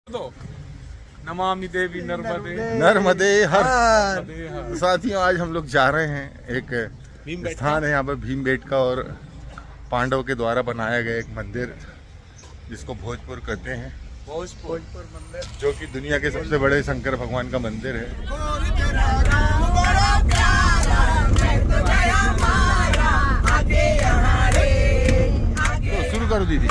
तो नमामि देवी नर्मदे हर। साथियों, आज हम लोग जा रहे हैं, एक स्थान है यहाँ पर भीमबेटका और पांडव के द्वारा बनाया गया एक मंदिर जिसको भोजपुर कहते हैं। भोजपुर मंदिर जो कि दुनिया के सबसे बड़े शंकर भगवान का मंदिर है। तो शुरू करो दीदी।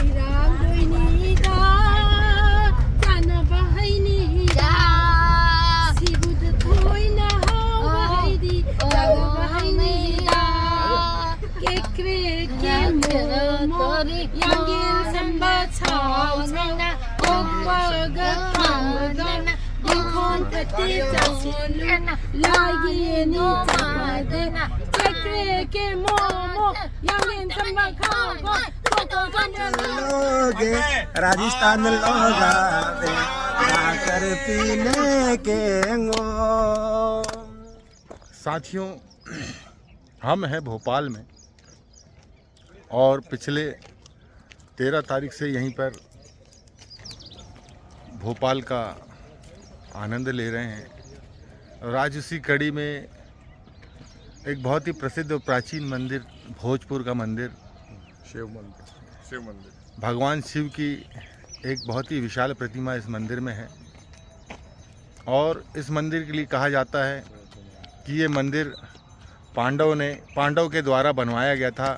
राजस्थान लोग कर पीने के। साथियों, हम हैं भोपाल में और पिछले 13 तारीख से यहीं पर भोपाल का आनंद ले रहे हैं। आज उसी कड़ी में एक बहुत ही प्रसिद्ध और प्राचीन मंदिर, भोजपुर का मंदिर, शिव मंदिर, भगवान शिव की एक बहुत ही विशाल प्रतिमा इस मंदिर में है। और इस मंदिर के लिए कहा जाता है कि ये मंदिर पांडव के द्वारा बनवाया गया था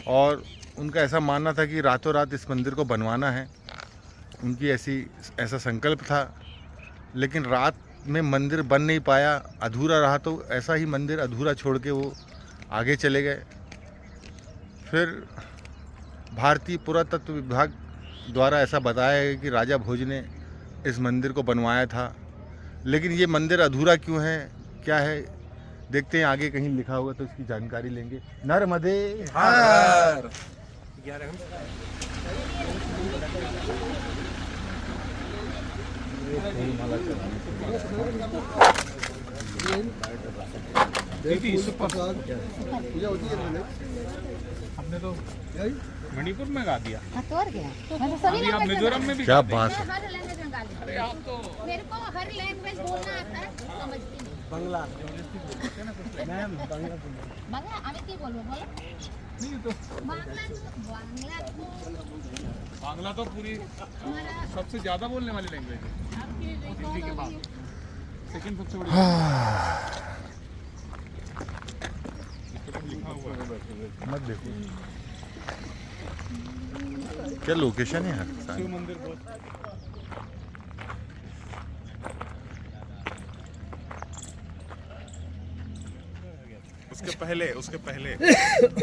और उनका ऐसा मानना था कि रातों रात इस मंदिर को बनवाना है। उनकी ऐसा संकल्प था, लेकिन रात में मंदिर बन नहीं पाया, अधूरा रहा। तो ऐसा ही मंदिर अधूरा छोड़ के वो आगे चले गए। फिर भारतीय पुरातत्व विभाग द्वारा ऐसा बताया गया कि राजा भोज ने इस मंदिर को बनवाया था। लेकिन ये मंदिर अधूरा क्यों है, क्या है, देखते हैं। आगे कहीं लिखा होगा तो इसकी जानकारी लेंगे। नर्मदे हर। हमने तो मणिपुर में गा दिया। अभी आप मिजोरम में भी क्या बात है। अरे आप तो मेरे को हर लैंग्वेज बोलना आता है, समझती नहीं। बांग्ला আমি কি বলবো বলো? नहीं तो बांग्ला तो पूरी सबसे ज्यादा बोलने वाली लैंग्वेज है हिंदी के बाद। सेकंड सबसे बड़ी लिखा हुआ है। मत देखो क्या लोकेशन है यार। शिव मंदिर बहुत उसके पहले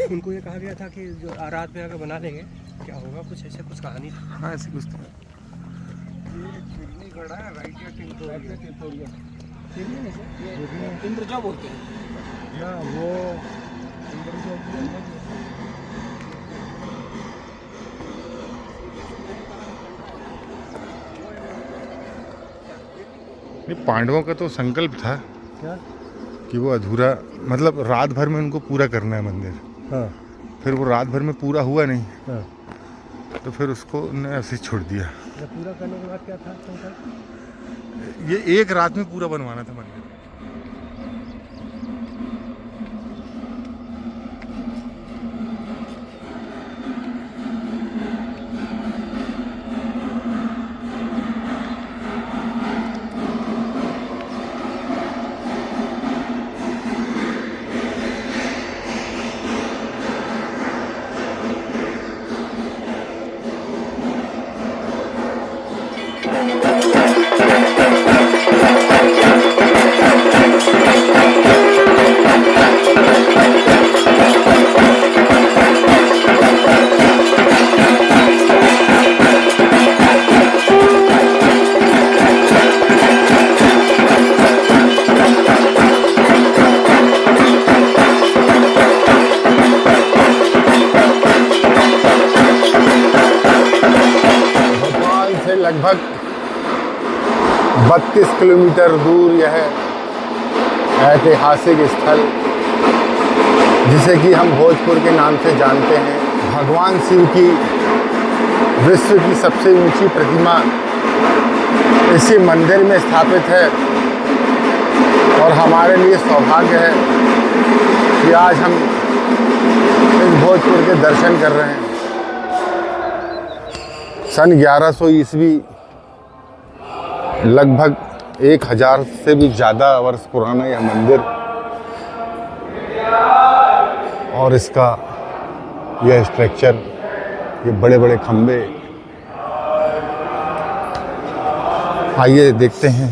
उनको ये कहा गया था कि जो रात में अगर बना लेंगे क्या होगा, कुछ ऐसे कुछ कहानी था। हाँ, ऐसी कुछ था। इंद्रजा बोलते हैं या वो पांडवों का तो संकल्प था क्या कि वो अधूरा, मतलब रात भर में उनको पूरा करना है मंदिर। हाँ फिर वो रात भर में पूरा हुआ नहीं, हाँ। तो फिर उसको उन्होंने ऐसे ही छोड़ दिया। पूरा करने के बाद क्या था संकल्प? ये एक रात में पूरा बनवाना था मंदिर। लगभग 32 किलोमीटर दूर यह ऐतिहासिक स्थल, जिसे कि हम भोजपुर के नाम से जानते हैं, भगवान शिव की विश्व की सबसे ऊंची प्रतिमा इसी मंदिर में स्थापित है और हमारे लिए सौभाग्य है कि आज हम इस भोजपुर के दर्शन कर रहे हैं। सन 1100 ईस्वी, लगभग 1000 से भी ज़्यादा वर्ष पुराना यह मंदिर और इसका यह स्ट्रक्चर, ये बड़े बड़े खंबे। आइए देखते हैं।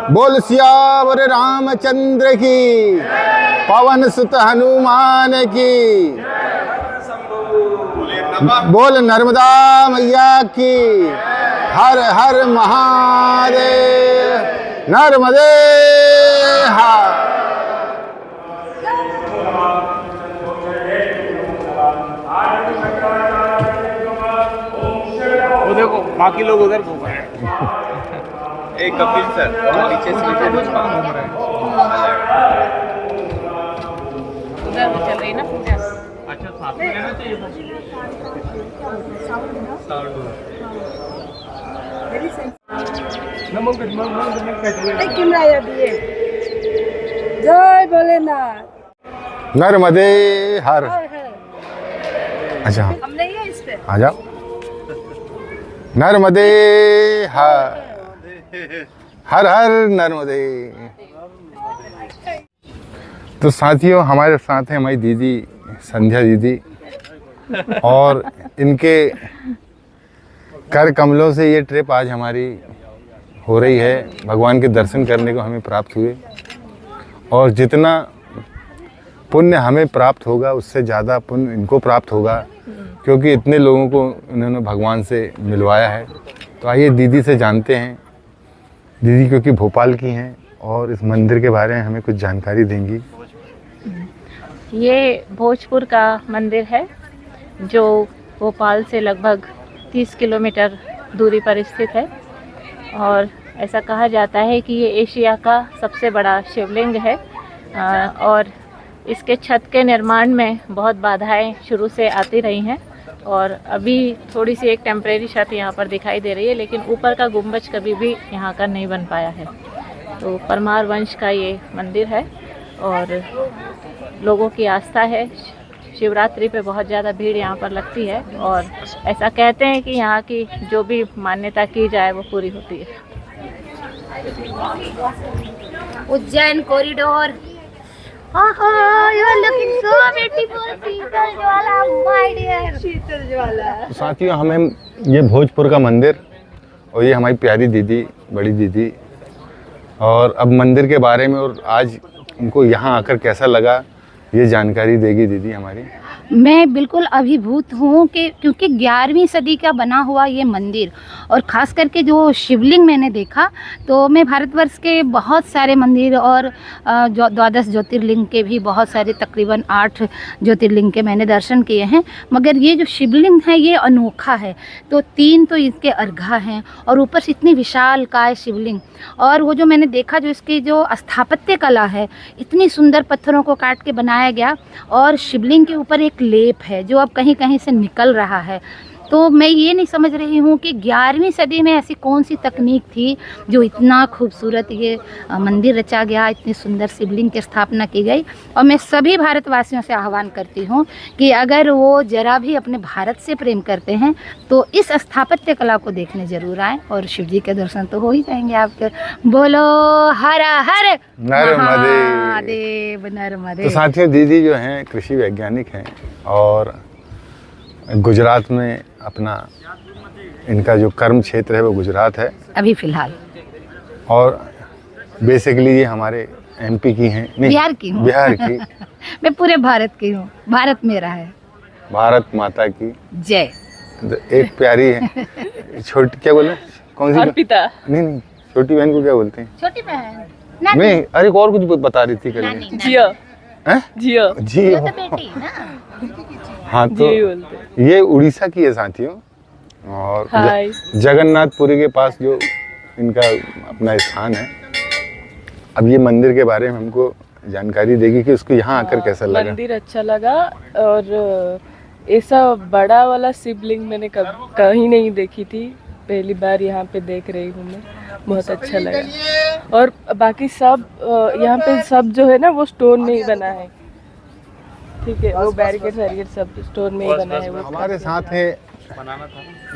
बोल सियावर रामचंद्र की, पवन सुत हनुमान की, बोल नर्मदा मैया की, हर हर महादेव, नर्मदे हर। वो देखो बाकी लोग उधर घूम रहे हैं। एक कपिल सर नीचे से कुछ काम घूम रहे हैं। उधर भी चल रही ना पूजा। अच्छा, साथ में लेना चाहिए था। जय भोलेनाथ। नर्मदे हर। अच्छा, हम नहीं है इस पे। आ जाओ। नर्मदे हर, हर हर नर्मदे। तो साथियों, हमारे साथ हैं हमारी दीदी संध्या दीदी और इनके कर कमलों से ये ट्रिप आज हमारी हो रही है। भगवान के दर्शन करने को हमें प्राप्त हुए और जितना पुण्य हमें प्राप्त होगा उससे ज़्यादा पुण्य इनको प्राप्त होगा, क्योंकि इतने लोगों को उन्होंने भगवान से मिलवाया है। तो आइए दीदी से जानते हैं। दीदी क्योंकि भोपाल की हैं और इस मंदिर के बारे में हमें कुछ जानकारी देंगी। ये भोजपुर का मंदिर है जो भोपाल से लगभग 30 किलोमीटर दूरी पर स्थित है और ऐसा कहा जाता है कि ये एशिया का सबसे बड़ा शिवलिंग है और इसके छत के निर्माण में बहुत बाधाएं शुरू से आती रही हैं और अभी थोड़ी सी एक टेम्परेरी छत यहाँ पर दिखाई दे रही है, लेकिन ऊपर का गुंबज कभी भी यहाँ का नहीं बन पाया है। तो परमार वंश का ये मंदिर है और लोगों की आस्था है। शिवरात्रि पे बहुत ज़्यादा भीड़ यहाँ पर लगती है और ऐसा कहते हैं कि यहाँ की जो भी मान्यता की जाए वो पूरी होती है। Ujjain corridor. You are looking so beautiful, Sheetal Jwala, my dear. शीतल ज्वाला। तो साथियों, हमें ये भोजपुर का मंदिर और ये हमारी प्यारी दीदी, बड़ी दीदी, और अब मंदिर के बारे में और आज उनको यहाँ आकर कैसा लगा ये जानकारी देगी दीदी हमारी। मैं बिल्कुल अभिभूत हूँ कि क्योंकि 11वीं सदी का बना हुआ ये मंदिर और ख़ास करके जो शिवलिंग मैंने देखा, तो मैं भारतवर्ष के बहुत सारे मंदिर और 12 ज्योतिर्लिंग के भी बहुत सारे, तकरीबन 8 ज्योतिर्लिंग के मैंने दर्शन किए हैं, मगर ये जो शिवलिंग है ये अनोखा है। तो 3 तो इसके अर्घा हैं और ऊपर से इतनी विशाल काय शिवलिंग, और वो जो मैंने देखा जो इसकी जो स्थापत्य कला है, इतनी सुंदर पत्थरों को काट के बनाया गया और शिवलिंग के ऊपर एक लेप है जो अब कहीं कहीं से निकल रहा है। तो मैं ये नहीं समझ रही हूँ कि 11वीं सदी में ऐसी कौन सी तकनीक थी जो इतना खूबसूरत ये मंदिर रचा गया, इतनी सुंदर शिवलिंग की स्थापना की गई। और मैं सभी भारतवासियों से आह्वान करती हूँ कि अगर वो जरा भी अपने भारत से प्रेम करते हैं तो इस स्थापत्य कला को देखने जरूर आएँ और शिव जी के दर्शन तो हो ही जाएंगे आपके। बोलो हर हर महादेव नर्मदे। तो साथियों, दीदी जो हैं कृषि वैज्ञानिक हैं और गुजरात में अपना, इनका जो कर्म क्षेत्र है वो गुजरात है अभी फ़िलहाल। और बेसिकली ये हमारे एमपी की हैं, नहीं बिहार की हूँ। बिहार की। मैं पूरे भारत की हूँ, भारत मेरा है। भारत माता की जय। एक प्यारी है छोटी, क्या बोले, कौन सी अर्पिता। नहीं, छोटी बहन को क्या बोलते हैं? छोटी बहन नहीं, अरे और कुछ बता रही थी कल। जियो। हैं? जियो। जी तो बेटी ना। हाँ, तो ये उड़ीसा की है साथियों, और हाय। जगन्नाथपुरी के पास जो इनका अपना स्थान है। अब ये मंदिर के बारे में हमको जानकारी देगी कि उसको यहाँ आकर कैसा लगा। मंदिर अच्छा लगा, और ऐसा बड़ा वाला शिवलिंग मैंने कहीं नहीं देखी थी, पहली बार यहाँ पे देख रही हूँ मैं, बहुत अच्छा लगा। और बाकी सब यहाँ पे सब जो है ना वो स्टोन में ही बना है, ठीक है, वो बैरिकेड सब स्टोन में ही बना है। वो हमारे साथ है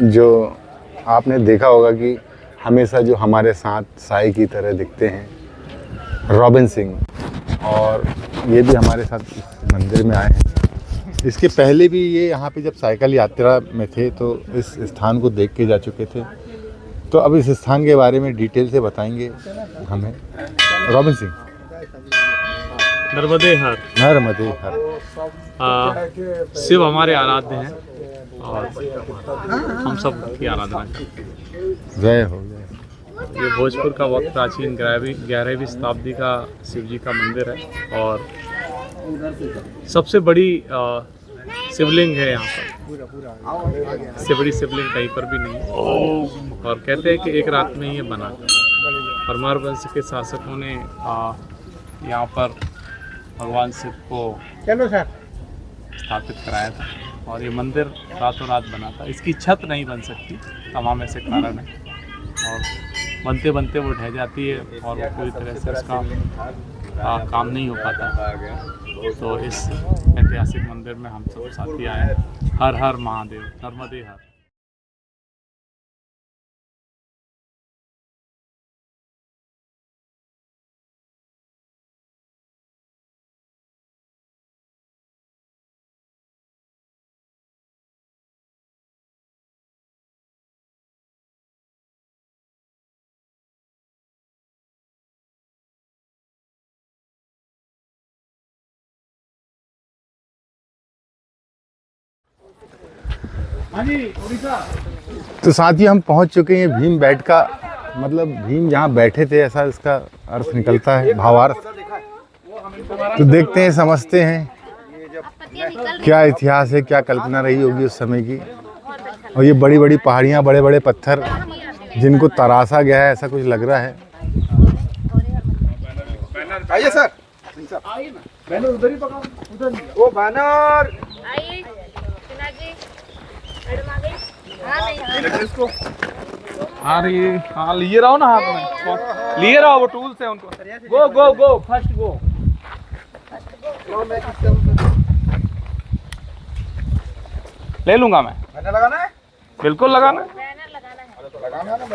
जो आपने देखा होगा कि हमेशा जो हमारे साथ साई की तरह दिखते हैं, रॉबिन सिंह, और ये भी हमारे साथ इस मंदिर में आए हैं। इसके पहले भी ये यहाँ पे जब साइकिल यात्रा में थे तो इस स्थान को देख के जा चुके थे, तो अब इस स्थान के बारे में डिटेल से बताएंगे हमें रॉबिन सिंह। नर्मदे हर। नर्मदे हर। शिव हमारे आराध्य हैं और हम सब की आराधना करते हैं। जय हो, जय। ये भोजपुर का बहुत प्राचीन 11वीं शताब्दी का शिव जी का मंदिर है और सबसे बड़ी शिवलिंग है यहाँ पर। इससे बड़ी शिवलिंग कहीं पर भी नहीं है, और कहते हैं कि एक रात में ही ये बना था। परमार वंश के शासकों ने यहाँ पर भगवान शिव को स्थापित कराया था, और ये मंदिर रातों रात बना था। इसकी छत नहीं बन सकती, तमाम ऐसे कारण है, और बनते बनते वो ढह जाती है और वो पूरी तरह से उसका काम नहीं हो पाता। तो इस ऐतिहासिक मंदिर में हम सब साथी आए हैं। हर हर महादेव, नर्मदे हर। तो साथ ही हम पहुंच चुके हैं भीम बेट का, मतलब भीम जहां बैठे थे ऐसा इसका अर्थ निकलता है, भावार्थ। तो देखते हैं, समझते हैं क्या इतिहास है, क्या कल्पना रही होगी उस समय की। और ये बड़ी बड़ी पहाड़ियां, बड़े बड़े पत्थर जिनको तराशा गया है, ऐसा कुछ लग रहा है। आइए सर, बैनर उधर ही पकड़ो, उधर वो बैनर इसको। हाँ लिए रहो ना हाथ में, लिए रहो, वो टूल्स है उनको। गो गो गो, फर्स्ट गो। ले लूंगा मैं। बैनर लगाना है, बिल्कुल लगाना। लगाना ना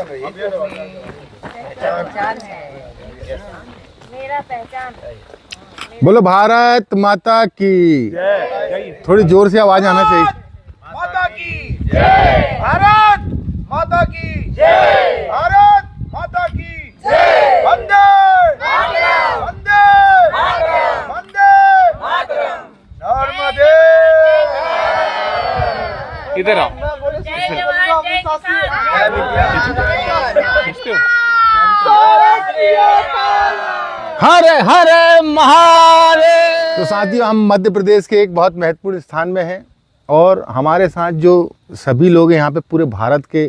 मेरा पहचान। बोलो भारत माता की। थोड़ी जोर से आवाज आना चाहिए। माता की जय, भारत माता की जय, भारत माता की जय, वंदे वंदे वंदे नर्मदे। इधर आओ। हरे हरे महादेव। तो साथियों, हम मध्य प्रदेश के एक बहुत महत्वपूर्ण स्थान में हैं, और हमारे साथ जो सभी लोग हैं यहाँ पे पूरे भारत के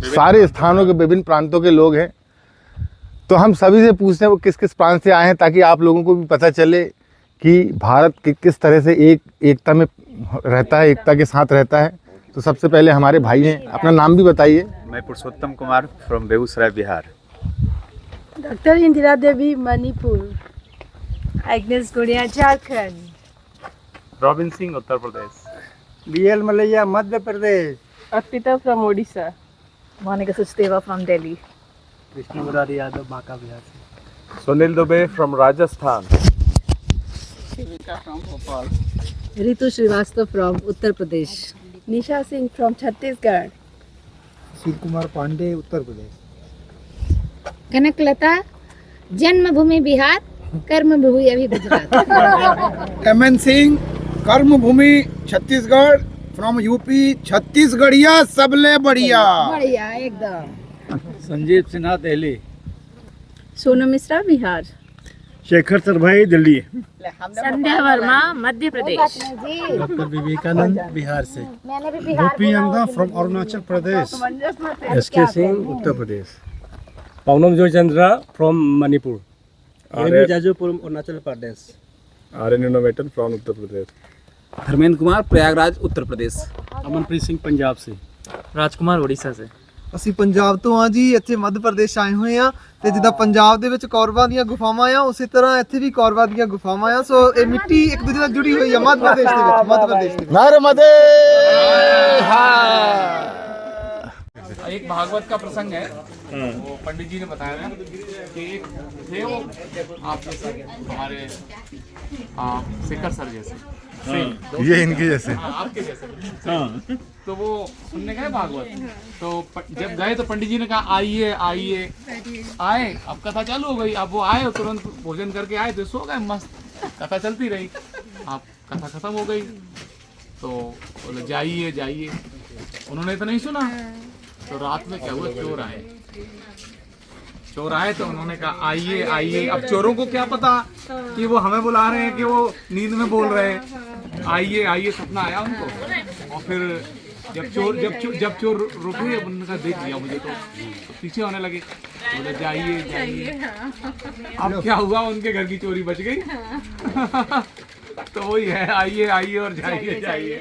सारे स्थानों के विभिन्न प्रांतों के लोग हैं। तो हम सभी से पूछते हैं वो किस किस प्रांत से आए हैं, ताकि आप लोगों को भी पता चले कि भारत किस तरह से एकता में रहता है, एकता के साथ रहता है। तो सबसे पहले हमारे भाई हैं, अपना नाम भी बताइए। मैं Purushottam Kumar from Begusarai Bihar. Doctor Indira Devi Manipur. Agnes Gudiya Jharkhand. Robin Singh Uttar Pradesh. BL Malaiya Madhya Pradesh. Arpita from Odisha. Monika Sachdeva from Delhi. Vishnu Murari Yadav Banka Bihar से। Sunil Dubey from Rajasthan. Shivika from Bhopal. Ritu Srivastava from Uttar Pradesh. Nisha Singh from Chhattisgarh. Shiv Kumar Pandey Uttar Pradesh. Kanaklata, जन्मभूमि बिहार, कर्मभूमि अभी गुजरात। एमएन सिंह, कर्मभूमि छत्तीसगढ़, फ्रॉम यूपी, छत्तीसगढ़िया सबले बढ़िया। बढ़िया एकदम। संजीव सिन्हा दिल्ली। सोनम मिश्रा बिहार। शेखर सरभाई दिल्ली। संध्या वर्मा मध्य प्रदेश। डॉक्टर विवेकानंद बिहार से। मैंने भी बिहार फ्रॉम अरुणाचल प्रदेश। एसके सिंह उत्तर प्रदेश। पवनम जो Chandra from Manipur. Arya Jajoo from Arunachal Pradesh. Aryan innovator from Uttar Pradesh. Dharmendra Kumar Prayagraj Uttar Pradesh. Amanpreet Singh Punjab से। ਰਾਜਕੁਮਾਰ ਉੜੀਸਾ ਸੇ। ਅਸੀਂ ਪੰਜਾਬ ਤੋਂ ਆ ਜੀ, ਇੱਥੇ ਮੱਧ ਪ੍ਰਦੇਸ਼ ਆਏ ਹੋਏ ਆ ਤੇ ਜਿੱਦਾਂ ਪੰਜਾਬ ਦੇ ਵਿੱਚ ਕੌਰਵਾਂ ਦੀਆਂ ਗੁਫਾਵਾਂ ਆ, ਉਸੇ ਤਰ੍ਹਾਂ ਇੱਥੇ ਵੀ ਕੌਰਵਾਂ ਦੀਆਂ ਗੁਫਾਵਾਂ ਆ। ਸੋ ਇਹ ਮਿੱਟੀ ਇੱਕ ਦੂਜੇ ਨਾਲ ਜੁੜੀ ਹੋਈ ਆ ਮੱਧ ਪ੍ਰਦੇਸ਼ ਦੇ ਵਿੱਚ। ਮੱਧ ਪ੍ਰदेश ਦੇ ਵਿੱਚ नर्मदे। एक भागवत का प्रसंग है, वो पंडित जी ने बताया था कि एक थे वो आप जैसे हमारे शेखर सर जैसे, ये इनके जैसे। आपके जैसे। तो वो सुनने गए भागवत, तो जब गए तो पंडित जी ने कहा आइए आइए। आए, अब कथा चालू हो गई। अब वो आए और तुरंत भोजन करके आए तो सो गए मस्त। कथा चलती रही, अब कथा खत्म हो गई तो बोले जाइए जाइए। उन्होंने तो नहीं सुना। तो रात में क्या हुआ, चोर आए। चोर आए तो उन्होंने कहा आइए आइए। अब चोरों को क्या पता कि वो हमें बुला रहे हैं कि वो नींद में बोल रहे हैं। आइए आइए सपना आया उनको। और फिर जब चोर रुके, उन्होंने कहा देख लिया मुझे तो पीछे होने लगे। बोले जाइए जाइए। अब क्या हुआ, उनके घर की चोरी बच गई। तो वही है, आइए आइए और जाइए जाइए।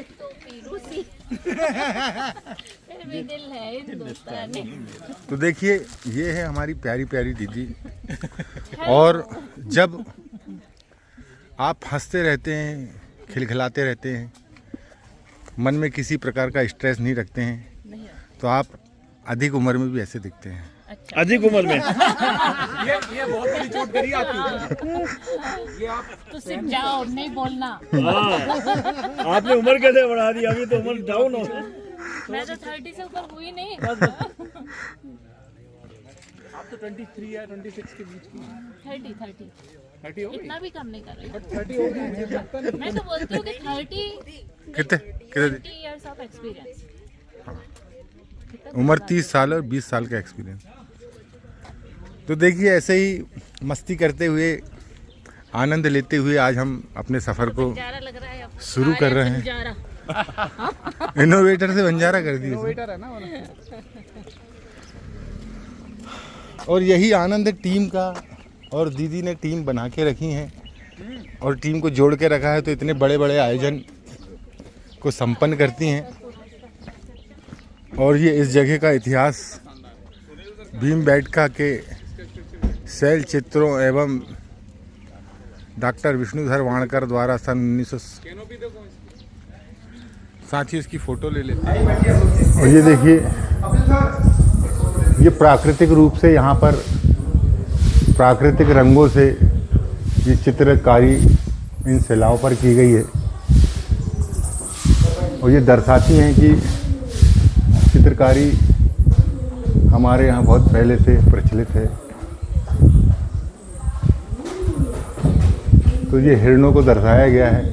तो देखिए, ये है हमारी प्यारी प्यारी दीदी। और जब आप हंसते रहते हैं, खिलखिलाते रहते हैं, मन में किसी प्रकार का स्ट्रेस नहीं रखते हैं, तो आप अधिक उम्र में भी ऐसे दिखते हैं। अधिक उम्र में ये बहुत बड़ी चोट करी आपकी। ये आप तो सिर्फ जाओ, नहीं बोलना। आपने उम्र कैसे बढ़ा दी, अभी तो उम्र डाउन हो। मैं तो 30 से ऊपर हुई नहीं। आप तो 23 या 26 के बीच की। 30 हो गई। इतना भी कम नहीं कर रही। 30 हो गई। मैं तो बोलती हूँ कि 30 years of experience। उम्र 30 साल और 20 साल का एक्सपीरियंस। तो देखिए, ऐसे ही मस्ती करते हुए, आनंद लेते हुए आज हम अपने सफ़र को शुरू कर रहे हैं। इनोवेटर से बंजारा कर दिया। इनोवेटर है ना। और यही आनंद टीम का, और दीदी ने टीम बना के रखी है और टीम को जोड़ के रखा है, तो इतने बड़े बड़े आयोजन को संपन्न करती हैं। और ये इस जगह का इतिहास भीमबेटका के शैल चित्रों एवं डॉक्टर विष्णुधर वाणकर द्वारा सन 1900। साथ ही इसकी फ़ोटो ले लेते हैं। और ये देखिए, ये प्राकृतिक रूप से यहाँ पर प्राकृतिक रंगों से ये चित्रकारी इन शिलाओं पर की गई है। और ये दर्शाती हैं कि चित्रकारी हमारे यहाँ बहुत पहले से प्रचलित है। तो ये हिरणों को दर्शाया गया है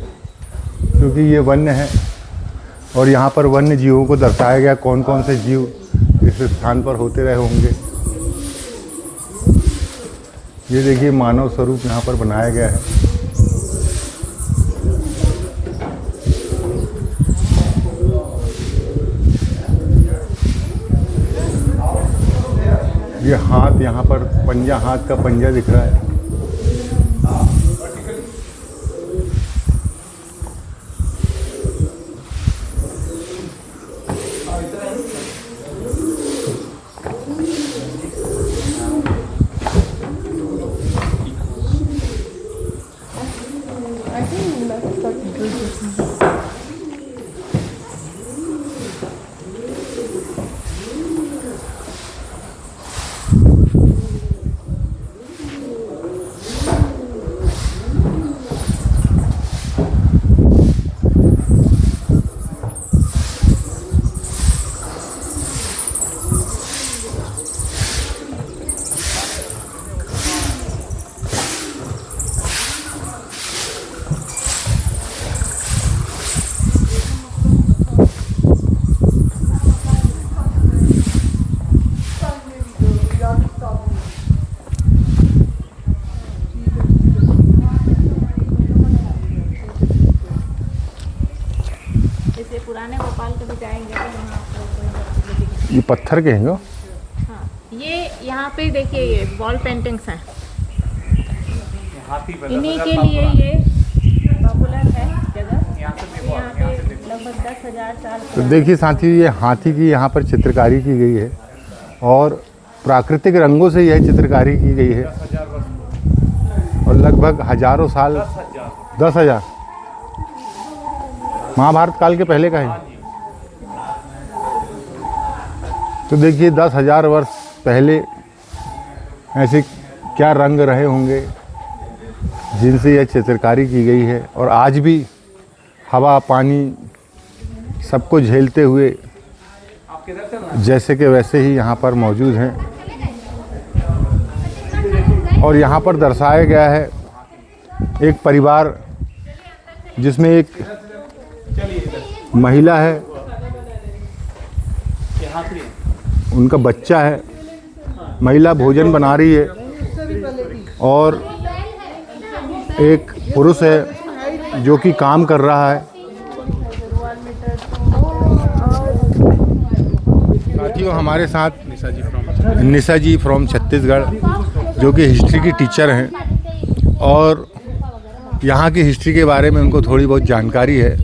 क्योंकि ये वन्य है, और यहाँ पर वन्य जीवों को दर्शाया गया, कौन कौन से जीव इस स्थान पर होते रहे होंगे। ये देखिए, मानव स्वरूप यहाँ पर बनाया गया है। ये हाथ, यहाँ पर पंजा, हाथ का पंजा दिख रहा है। ये पत्थर के हैं? हाँ, ये यहाँ पे देखिए ये वॉल पेंटिंग्स हैं, इन्हीं के लिए ये पॉपुलर है जगह। यहाँ पे लगभग 10,000 साल। तो देखिए साथी, ये हाथी की यहाँ पर चित्रकारी की गई है और प्राकृतिक रंगों से यह चित्रकारी की गई है और लगभग हजारों साल, 10,000 महाभारत काल के पहले का है। तो देखिए 10,000 वर्ष पहले ऐसे क्या रंग रहे होंगे जिनसे यह चित्रकारी की गई है और आज भी हवा पानी सबको झेलते हुए जैसे के वैसे ही यहाँ पर मौजूद हैं। और यहाँ पर दर्शाया गया है एक परिवार जिसमें एक महिला है, उनका बच्चा है, महिला भोजन बना रही है और एक पुरुष है जो कि काम कर रहा है। साथियों, हमारे साथ निशा जी फ्रॉम छत्तीसगढ़ जो कि हिस्ट्री की टीचर हैं और यहाँ की हिस्ट्री के बारे में उनको थोड़ी बहुत जानकारी है,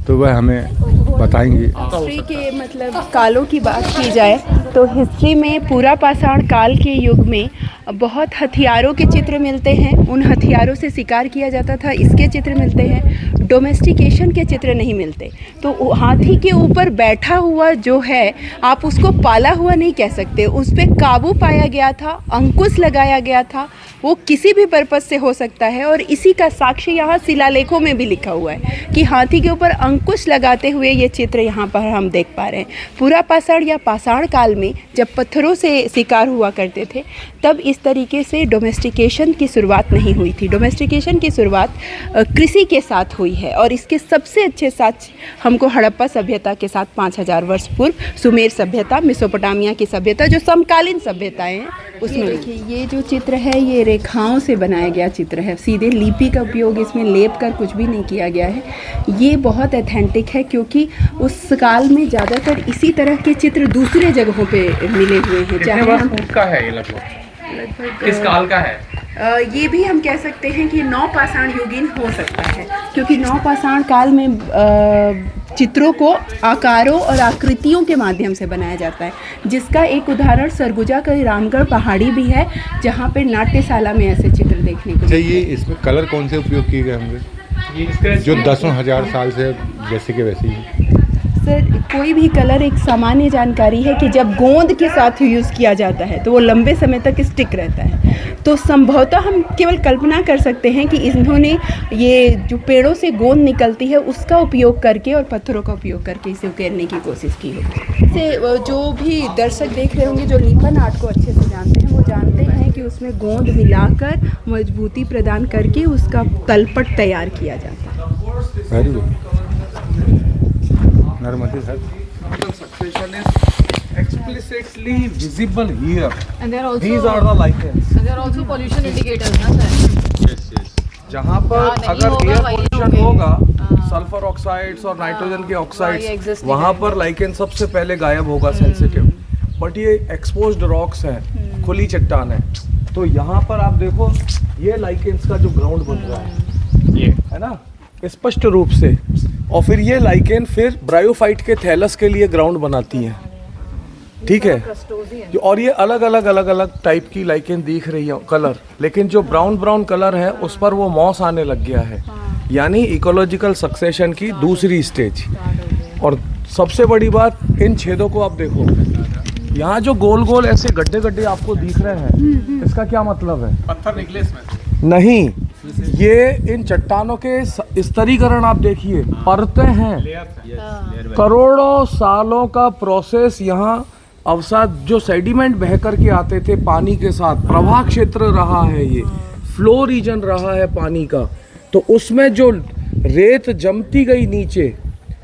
तो वह हमें बताएंगी। हिस्ट्री के मतलब कालों की बात की जाए तो हिस्ट्री में पूरा पाषाण काल के युग में बहुत हथियारों के चित्र मिलते हैं। उन हथियारों से शिकार किया जाता था, इसके चित्र मिलते हैं। डोमेस्टिकेशन के चित्र नहीं मिलते। तो हाथी के ऊपर बैठा हुआ जो है, आप उसको पाला हुआ नहीं कह सकते, उस पर काबू पाया गया था, अंकुश लगाया गया था। वो किसी भी पर्पज़ से हो सकता है और इसी का साक्ष्य यहाँ शिलालेखों में भी लिखा हुआ है कि हाथी के ऊपर अंकुश लगाते हुए ये चित्र यहाँ पर हम देख पा रहे हैं। पूरा पाषाण या पाषाण काल में जब पत्थरों से शिकार हुआ करते थे तब इस तरीके से डोमेस्टिकेशन की शुरुआत नहीं हुई थी। डोमेस्टिकेशन की शुरुआत कृषि के साथ हुई है और इसके सबसे अच्छे साक्ष्य हमको हड़प्पा सभ्यता के साथ 5,000 वर्ष पूर्व सुमेर सभ्यता, मेसोपोटामिया की सभ्यता जो समकालीन सभ्यताएं हैं उसमें। देखिए ये जो चित्र है ये रेखाओं से बनाया गया चित्र है, सीधे लिपि का उपयोग इसमें लेप कर कुछ भी नहीं किया गया है। ये बहुत ऑथेंटिक है क्योंकि उस काल में ज़्यादातर इसी तरह के चित्र दूसरे जगहों पे मिले हुए हैं। कितने वर्ष पूर्व का है ये लगभग? किस काल का है? ये भी हम कह सकते हैं कि नौ पाषाण युगीन हो सकता है क्योंकि नौ पाषाण काल में चित्रों को आकारों और आकृतियों के माध्यम से बनाया जाता है, जिसका एक उदाहरण सरगुजा का रामगढ़ पहाड़ी भी है जहाँ पे नाट्यशाला में ऐसे चित्र देखने को मिलते हैं। ये इसमें कलर कौन से उपयोग किए गए होंगे जो 10,000 साल से जैसे के वैसे ही? सर कोई भी कलर एक सामान्य जानकारी है कि जब गोंद के साथ यूज़ किया जाता है तो वो लंबे समय तक स्टिक रहता है। तो संभवतः हम केवल कल्पना कर सकते हैं कि इन्होंने ये जो पेड़ों से गोंद निकलती है उसका उपयोग करके और पत्थरों का उपयोग करके इसे उकेरने की कोशिश की होगी। से जो भी दर्शक देख रहे होंगे जो लिपन आर्ट को अच्छे से जानते हैं वो जानते हैं कि उसमें गोंद मिलाकर मजबूती प्रदान करके उसका तलपट तैयार किया जाता है। Very good. Narmade sir, The succession is explicitly visible here. And there are also These are the lichens. and there are also pollution indicators, ना sir? Yes, yes. जहाँ पर नहीं अगर होगा, एयर वही पोल्यूशन होंगे। होगा, सल्फर ऑक्साइड्स और नाइट्रोजन के वही ऑक्साइड्स, exist नहीं वहाँ करेंगे। पर लाइकेन सबसे पहले गायब होगा, सेंसिटिव। बट ये एक्सपोज्ड रॉक्स हैं, खुली चट्टान है, तो यहाँ पर आप देखो ये लाइकेन्स का जो ग्राउंड बन रहा है, ये है ना स्पष्ट रूप से। और फिर ये लाइकेन फिर ब्रायोफाइट के थैलस के लिए ग्राउंड बनाती हैं, ठीक है। और ये अलग अलग टाइप की लाइकेन दिख रही है कलर, लेकिन जो ब्राउन कलर है उस पर वो मॉस आने लग गया है, यानी इकोलॉजिकल सक्सेशन की दूसरी स्टेज। और सबसे बड़ी बात, इन छेदों को आप देखो, यहाँ जो गोल गोल ऐसे गड्ढे आपको दिख रहे हैं, इसका क्या मतलब है? पत्थर निकले इसमें? नहीं, ये इन चट्टानों के स्तरीकरण आप देखिए, परतें हैं, करोड़ों सालों का प्रोसेस। यहाँ अवसाद जो सेडिमेंट बह करके आते थे पानी के साथ, प्रवाह क्षेत्र रहा है, ये फ्लो रीजन रहा है पानी का, तो उसमें जो रेत जमती गई नीचे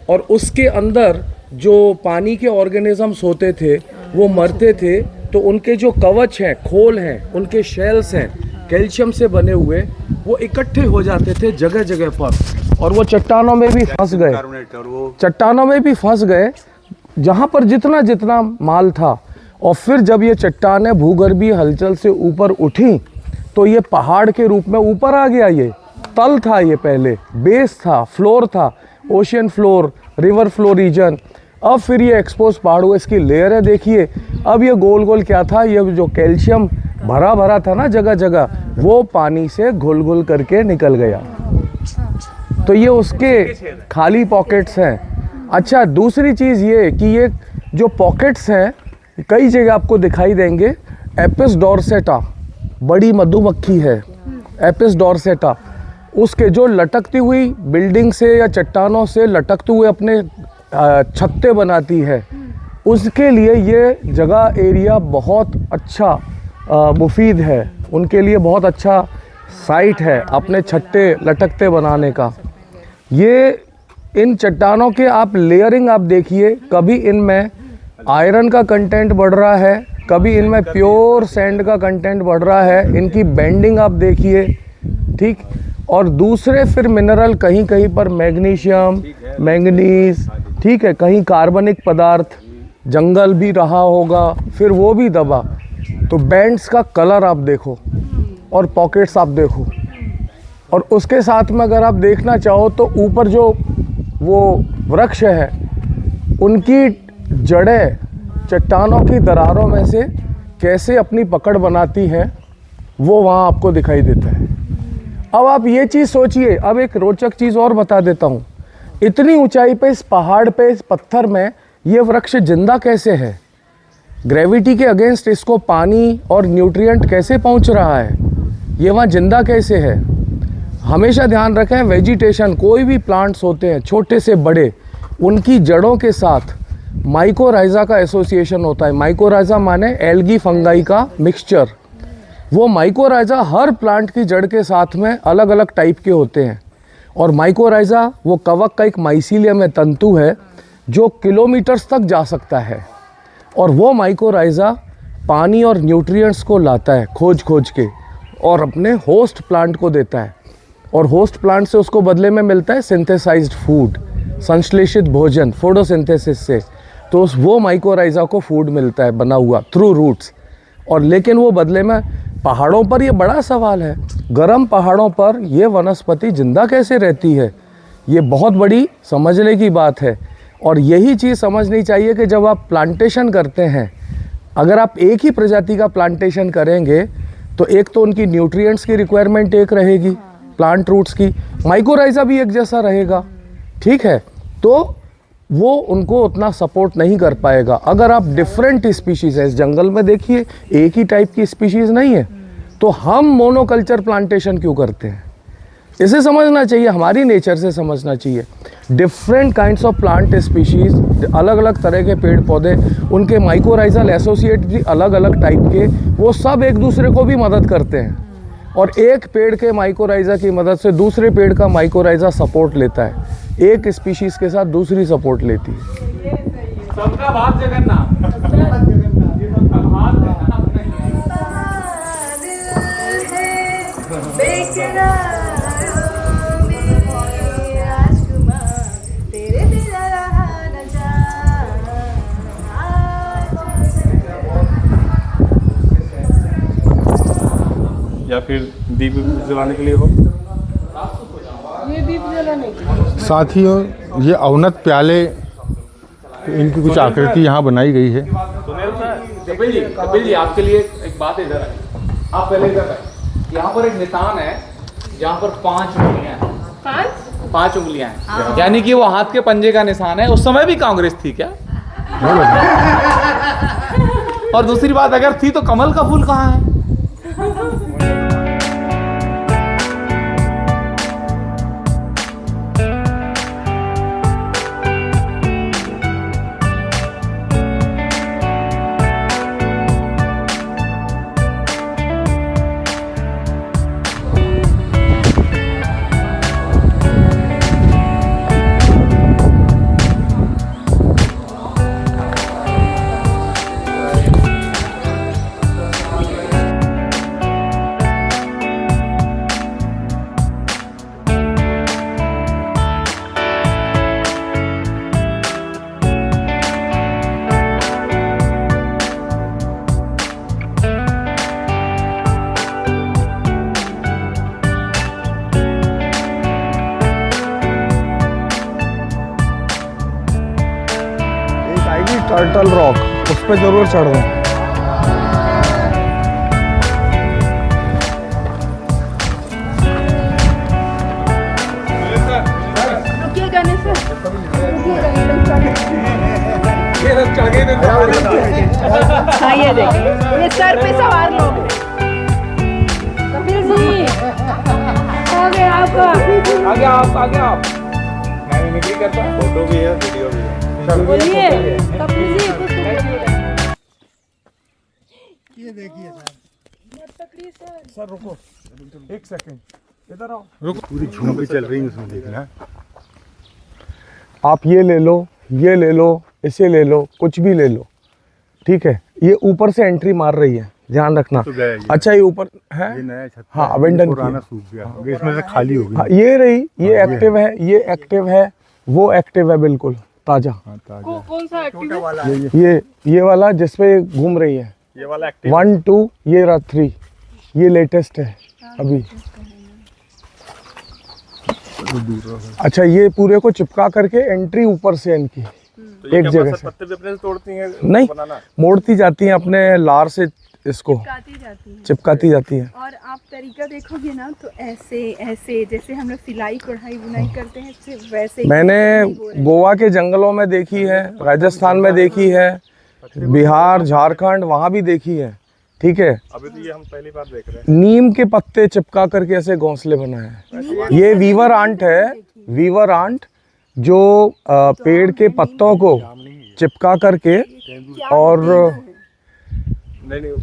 और उसके अंदर जो पानी के ऑर्गेनिजम्स होते थे वो मरते थे, तो उनके जो कवच हैं, खोल हैं, उनके शेल्स हैं कैल्शियम से बने हुए, वो इकट्ठे हो जाते थे जगह जगह पर और वो चट्टानों में भी फंस गए, जहाँ पर जितना जितना माल था, और फिर जब ये चट्टानें भूगर्भीय हलचल से ऊपर उठी तो ये पहाड़ के रूप में ऊपर आ गया। ये तल था, ये पहले बेस था, फ्लोर था, ocean floor, river flow region. अब फिर ये एक्सपोज पहाड़ हुआ, इसकी लेयर है देखिए। अब ये गोल गोल क्या था, ये जो कैल्शियम भरा भरा था ना जगह जगह, वो पानी से घुल घुल करके निकल गया। तो ये उसके खाली पॉकेट्स हैं। अच्छा, दूसरी चीज़ ये कि ये जो पॉकेट्स हैं कई जगह आपको दिखाई देंगे। एपिस डॉर्सेटा बड़ी मधुमक्खी है, एपिस डॉर्सेटा, उसके जो लटकती हुई बिल्डिंग से या चट्टानों से लटकते हुए अपने छत्ते बनाती है, उसके लिए ये जगह एरिया बहुत अच्छा मुफीद है, उनके लिए बहुत अच्छा साइट है अपने छत्ते लटकते बनाने का। ये इन चट्टानों के आप लेयरिंग आप देखिए, कभी इनमें आयरन का कंटेंट बढ़ रहा है, कभी इनमें प्योर सैंड का कंटेंट बढ़ रहा है। इनकी बेंडिंग आप देखिए, ठीक। और दूसरे फिर मिनरल कहीं कहीं पर मैग्नीशियम, मैंगनीज, ठीक है, कहीं कार्बनिक पदार्थ, जंगल भी रहा होगा, फिर वो भी दबा। तो बैंड्स का कलर आप देखो और पॉकेट्स आप देखो, और उसके साथ में अगर आप देखना चाहो तो ऊपर जो वो वृक्ष है उनकी जड़ें चट्टानों की दरारों में से कैसे अपनी पकड़ बनाती हैं, वो वहाँ आपको दिखाई देता है। अब आप ये चीज़ सोचिए। अब एक रोचक चीज़ और बता देता हूँ, इतनी ऊंचाई पे इस पहाड़ पे इस पत्थर में ये वृक्ष जिंदा कैसे है? ग्रेविटी के अगेंस्ट इसको पानी और न्यूट्रिएंट कैसे पहुँच रहा है? ये वहाँ जिंदा कैसे है? हमेशा ध्यान रखें, वेजिटेशन कोई भी प्लांट्स होते हैं छोटे से बड़े, उनकी जड़ों के साथ माइकोराइजा का एसोसिएशन होता है। माइकोराइजा माने एल्गी फंगाई का मिक्सचर। वो माइकोराइजा हर प्लांट की जड़ के साथ में अलग अलग टाइप के होते हैं। और माइकोराइजा वो कवक का एक माइसीलियम तंतु है जो किलोमीटर्स तक जा सकता है, और वो माइकोराइजा पानी और न्यूट्रिएंट्स को लाता है खोज खोज के और अपने होस्ट प्लांट को देता है, और होस्ट प्लांट से उसको बदले में मिलता है सिंथेसाइज्ड फूड, संश्लेषित भोजन, फोटोसिंथेसिस से। तो वो माइकोराइजा को फूड मिलता है बना हुआ थ्रू रूट्स। और लेकिन वो बदले में पहाड़ों पर ये बड़ा सवाल है, गर्म पहाड़ों पर ये वनस्पति जिंदा कैसे रहती है? ये बहुत बड़ी समझने की बात है। और यही चीज़ समझनी चाहिए कि जब आप प्लांटेशन करते हैं, अगर आप एक ही प्रजाति का प्लांटेशन करेंगे तो एक तो उनकी न्यूट्रिएंट्स की रिक्वायरमेंट एक रहेगी, प्लांट रूट्स की, माइकोराइजा भी एक जैसा रहेगा, ठीक है, तो वो उनको उतना सपोर्ट नहीं कर पाएगा। अगर आप डिफरेंट स्पीशीज़ है इस जंगल में, देखिए एक ही टाइप की स्पीशीज़ नहीं है, तो हम मोनोकल्चर प्लांटेशन क्यों करते हैं? इसे समझना चाहिए, हमारी नेचर से समझना चाहिए। Different kinds of plant species, अलग अलग तरह के पेड़ पौधे, उनके माइकोराइजल एसोसिएट भी अलग अलग टाइप के, वो सब एक दूसरे को भी मदद करते हैं, और एक पेड़ के माइकोराइजा की मदद से दूसरे पेड़ का माइकोराइजा सपोर्ट लेता है, एक स्पीशीज के साथ दूसरी सपोर्ट लेती है। सबका भाग जगन्नाथ। या फिर दीप जलाने के लिए हो? ये दीप जलाने के साथियों, ये अवनत प्याले, इनकी कुछ आकृति यहाँ बनाई गई है। कपिल जी आपके लिए एक बात इधर है, आप पहले इधर आए। यहाँ पर एक निशान है जहाँ पर 5 उंगलियां हैं, 5 उंगलियां हैं, यानी कि वो हाथ के पंजे का निशान है। उस समय भी कांग्रेस थी क्या? और दूसरी बात, अगर थी तो कमल का फूल कहाँ है? टर्टल रॉक, उस पर जरूर चढ़ रहे हैं। हाँ ये देखिए, ये सर पे सवार लोग हैं। कपिल जी, आगे आपका। आगे आप। मैं मिमिक्री करता हूँ। फोटो भी है, वीडियो भी है। बोलिए कपिल जी, कुछ ये देखिए सर रुको, एक सेकंड, इधर आओ। रुको, पूरी झूम चल रही है उसमें, देखना। आप ये ले लो, ये ले लो, इसे ले लो, कुछ भी ले लो, ठीक है। ये ऊपर से एंट्री मार रही है, ध्यान रखना। तो गया ये। अच्छा, ये ऊपर है, ये नया छत हाँ है, अबेंडन पुराना सूख गया, अभी इसमें से खाली हो हाँ, गई। ये रही, ये हाँ, ये एक्टिव है, ये एक्टिव है, वो एक्टिव है, बिल्कुल ताजा। हाँ, ताजा। कौन सा एक्टिव? ये वाला जिसपे घूम रही है, ये वाला एक्टिव 1 2, ये रहा 3, ये लेटेस्ट है अभी। अच्छा, ये पूरे को चिपका करके एंट्री ऊपर से इनकी एक जगह से। पत्ते भी अपने से तोड़ती हैं नहीं, बनाना? मोड़ती जाती हैं अपने लार से, इसको चिपकाती जाती है। और आप तरीका देखोगे ना तो ऐसे जैसे हम लोग सिलाई कढ़ाई बुनाई करते हैं, सिर्फ वैसे ही। मैंने गोवा के जंगलों में देखी है, राजस्थान में देखी है, बिहार, झारखंड, वहाँ भी देखी है, ठीक है। अभी तो ये हम पहली बार देख रहे हैं। नीम के पत्ते चिपका करके ऐसे घोंसले बनाए हैं। ये वीवर आंट है, वीवर आंट, जो पेड़ के पत्तों को चिपका करके और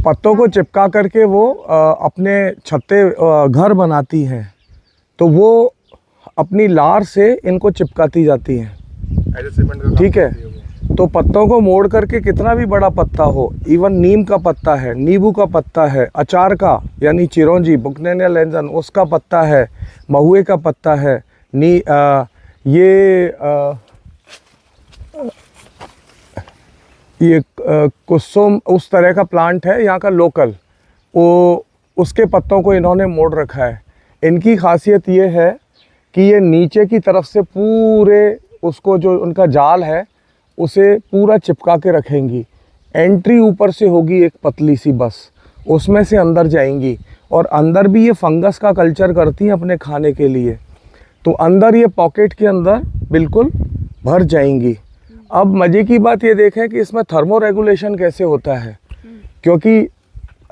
पत्तों को चिपका करके वो अपने छत्ते घर बनाती हैं। तो वो अपनी लार से इनको चिपकाती जाती हैं, ठीक है। तो पत्तों को मोड़ करके कितना भी बड़ा पत्ता हो, इवन नीम का पत्ता है, नींबू का पत्ता है, अचार का यानी चिरौंजी, बुकनेनिया लेंजन, उसका पत्ता है, महुए का पत्ता है, ये कुसुम उस तरह का प्लांट है यहाँ का लोकल, वो उसके पत्तों को इन्होंने मोड़ रखा है। इनकी खासियत ये है कि ये नीचे की तरफ से पूरे उसको, जो उनका जाल है, उसे पूरा चिपका के रखेंगी। एंट्री ऊपर से होगी एक पतली सी, बस उसमें से अंदर जाएंगी, और अंदर भी ये फंगस का कल्चर करती हैं अपने खाने के लिए। तो अंदर ये पॉकेट के अंदर बिल्कुल भर जाएंगी। अब मज़े की बात ये देखें कि इसमें थर्मो रेगुलेशन कैसे होता है, क्योंकि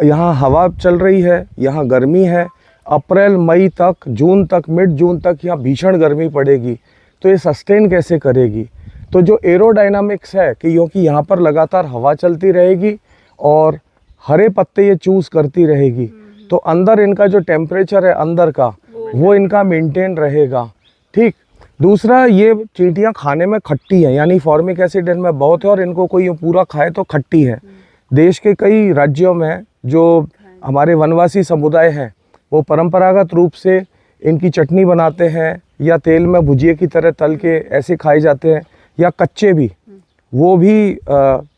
यहाँ हवा चल रही है, यहाँ गर्मी है, अप्रैल मई तक, जून तक, मिड जून तक यहाँ भीषण गर्मी पड़ेगी, तो ये सस्टेन कैसे करेगी। तो जो एरोडायनामिक्स है कि क्योंकि यहाँ पर लगातार हवा चलती रहेगी और हरे पत्ते ये चूज़ करती रहेगी, तो अंदर इनका जो टेम्परेचर है अंदर का, वो इनका मेंटेन रहेगा, ठीक। दूसरा, ये चींटियाँ खाने में खट्टी हैं, यानी फॉर्मिक एसिड इनमें बहुत है, और इनको कोई पूरा खाए तो खट्टी है। देश के कई राज्यों में जो हमारे वनवासी समुदाय हैं, वो परंपरागत रूप से इनकी चटनी बनाते हैं, या तेल में भुजिए की तरह तल के ऐसे खाए जाते हैं, या कच्चे भी, वो भी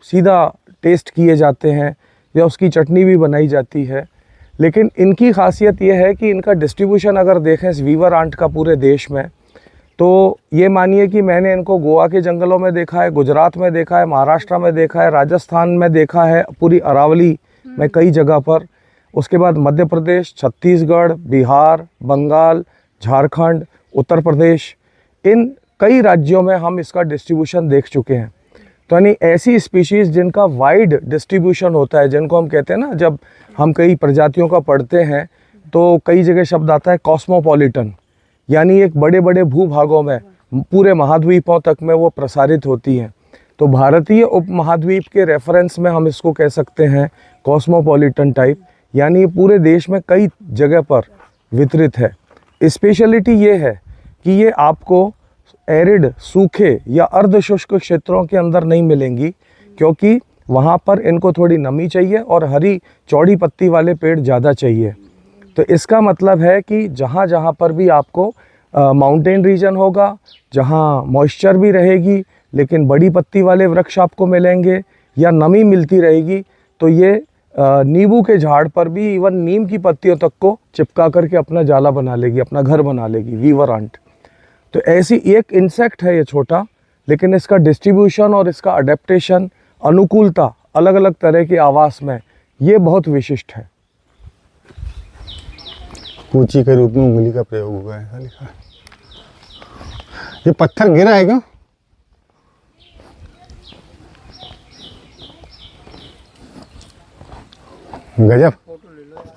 सीधा टेस्ट किए जाते हैं, या उसकी चटनी भी बनाई जाती है। लेकिन इनकी खासियत ये है कि इनका डिस्ट्रीब्यूशन अगर देखें इस वीवर आंट का पूरे देश में, तो ये मानिए कि मैंने इनको गोवा के जंगलों में देखा है, गुजरात में देखा है, महाराष्ट्र में देखा है, राजस्थान में देखा है, पूरी अरावली में कई जगह पर, उसके बाद मध्य प्रदेश, छत्तीसगढ़, बिहार, बंगाल, झारखंड, उत्तर प्रदेश, इन कई राज्यों में हम इसका डिस्ट्रीब्यूशन देख चुके हैं। तो यानी ऐसी स्पीशीज़ जिनका वाइड डिस्ट्रीब्यूशन होता है, जिनको हम कहते हैं ना, जब हम कई प्रजातियों का पढ़ते हैं तो कई जगह शब्द आता है कॉस्मोपॉलिटन, यानी एक बड़े बड़े भूभागों में, पूरे महाद्वीपों तक में वो प्रसारित होती हैं। तो भारतीय उपमहाद्वीप के रेफरेंस में हम इसको कह सकते हैं कॉस्मोपॉलिटन टाइप, यानी पूरे देश में कई जगह पर वितरित है। स्पेशलिटी ये है कि ये आपको एरिड, सूखे या अर्धशुष्क क्षेत्रों के अंदर नहीं मिलेंगी, क्योंकि वहाँ पर इनको थोड़ी नमी चाहिए और हरी चौड़ी पत्ती वाले पेड़ ज़्यादा चाहिए। तो इसका मतलब है कि जहाँ जहाँ पर भी आपको माउंटेन रीजन होगा, जहाँ मॉइस्चर भी रहेगी लेकिन बड़ी पत्ती वाले वृक्ष आपको मिलेंगे, या नमी मिलती रहेगी, तो ये नींबू के झाड़ पर भी, इवन नीम की पत्तियों तक को चिपका करके अपना जाला बना लेगी, अपना घर बना लेगी, वीवर आंट। तो ऐसी एक इंसेक्ट है ये छोटा, लेकिन इसका डिस्ट्रीब्यूशन और इसका अडेप्टेशन अनुकूलता अलग अलग तरह के आवास में, ये बहुत विशिष्ट है। पूंची के रूप में उंगली का प्रयोग हुआ है, ऐसा लिखा है। ये पत्थर गिरा है क्या? गजब,